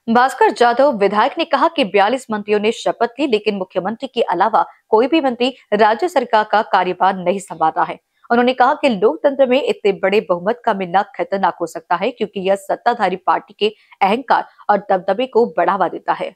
भास्कर जाधव विधायक ने कहा कि 42 मंत्रियों ने शपथ ली, लेकिन मुख्यमंत्री के अलावा कोई भी मंत्री राज्य सरकार का कार्यभार नहीं संभाल रहा है। उन्होंने कहा कि लोकतंत्र में इतने बड़े बहुमत का मिलना खतरनाक हो सकता है, क्योंकि यह सत्ताधारी पार्टी के अहंकार और दबदबे को बढ़ावा देता है।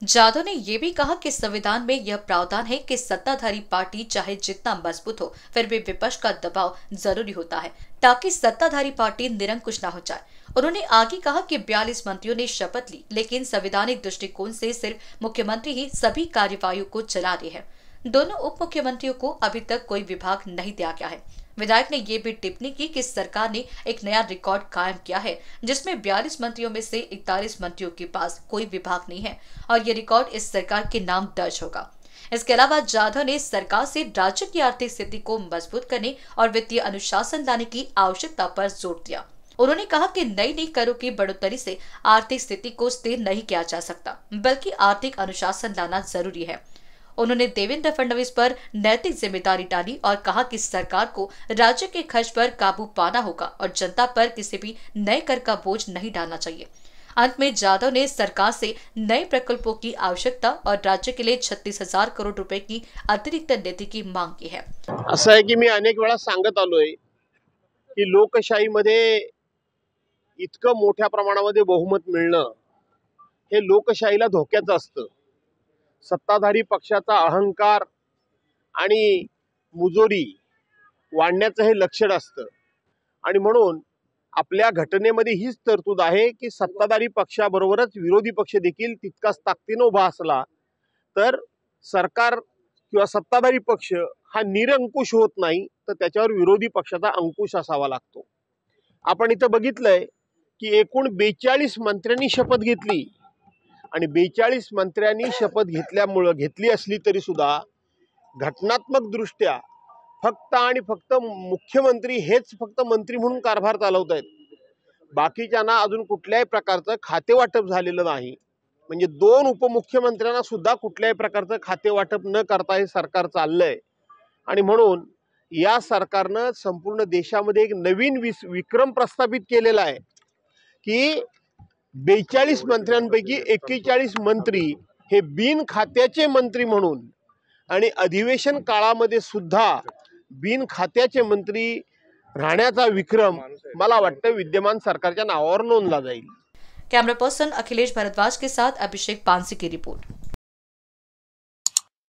जाधव ने यह भी कहा कि संविधान में यह प्रावधान है कि सत्ताधारी पार्टी चाहे जितना मजबूत हो, फिर भी विपक्ष का दबाव जरूरी होता है ताकि सत्ताधारी पार्टी निरंकुश न हो जाए। उन्होंने आगे कहा कि 42 मंत्रियों ने शपथ ली, लेकिन संवैधानिक दृष्टिकोण से सिर्फ मुख्यमंत्री ही सभी कार्यवाहियों को चला रहे हैं। दोनों उप मुख्यमंत्रियों को अभी तक कोई विभाग नहीं दिया गया है। विधायक ने यह भी टिप्पणी की कि सरकार ने एक नया रिकॉर्ड कायम किया है, जिसमें 42 मंत्रियों में से 41 मंत्रियों के पास कोई विभाग नहीं है और ये रिकॉर्ड इस सरकार के नाम दर्ज होगा। इसके अलावा जाधव ने सरकार से राज्य की आर्थिक स्थिति को मजबूत करने और वित्तीय अनुशासन लाने की आवश्यकता पर जोर दिया। उन्होंने कहा कि नई करों की बढ़ोतरी से आर्थिक स्थिति को स्थिर नहीं किया जा सकता, बल्कि आर्थिक अनुशासन लाना जरूरी है। उन्होंने देवेंद्र फडणवीस पर नैतिक जिम्मेदारी डाली और कहा कि सरकार को राज्य के खर्च पर काबू पाना होगा और जनता पर किसी भी नए कर का बोझ नहीं डालना चाहिए। अंत में जाधव ने सरकार से नए प्रकल्पों की आवश्यकता और राज्य के लिए 36,000 करोड़ रुपए की अतिरिक्त निधि की मांग की है। असं आहे की मी अनेक वेळा सांगत आलोय की लोकशाहीमध्ये इतकं मोठ्या प्रमाणामध्ये बहुमत मिळणं हे लोकशाहीला धोक्याचं असतं। सत्ताधारी पक्षाचा अहंकार आणि मुजोरी वाढण्याचं हे लक्षण असतं आणि म्हणून आपल्या घटनेमध्ये हीच तरतूद आहे की सत्ताधारी पक्षाबरोबरच विरोधी पक्ष देखील तितकाच ताकदीने उभा असला तर सरकार किंवा सत्ताधारी पक्ष हा निरंकुश होत नाही, तर त्याच्यावर विरोधी पक्षाचा अंकुश असावा लागतो। आपण इथं बघितलंय की एकूण 42 मंत्र्यांनी शपथ घेतली आणि 42 मंत्र्यांनी शपथ घेतली असली तरी सुद्धा घटनात्मक दृष्ट्या फक्त आणि फक्त मुख्यमंत्री हेच फक्त मंत्री म्हणून कारभार चालवत आहेत। बाकीच्यांना अजून कुठल्याही प्रकारचं खाते वाटप झालेलं नाही। म्हणजे दोन उपमुख्यमंत्र्यांना सुद्धा कुठल्याही प्रकारचं खाते वाटप न करता हे सरकार चाललंय आणि म्हणून या सरकारनं संपूर्ण देशामध्ये एक नवीन विक्रम प्रस्थापित केलेला आहे की 42 मंत्र्यांपैकी 41 मंत्री हे बिन खात्याचे मंत्री म्हणून आणि अधिवेशन काळामध्ये सुद्धा बिन खात्याचे मंत्री राहण्याचा विक्रम मला वाटतं विद्यमान सरकारच्या नावावर नोंदला जाईल। कैमरा पर्सन अखिलेश भारद्वाज के साथ अभिषेक पानसी की रिपोर्ट।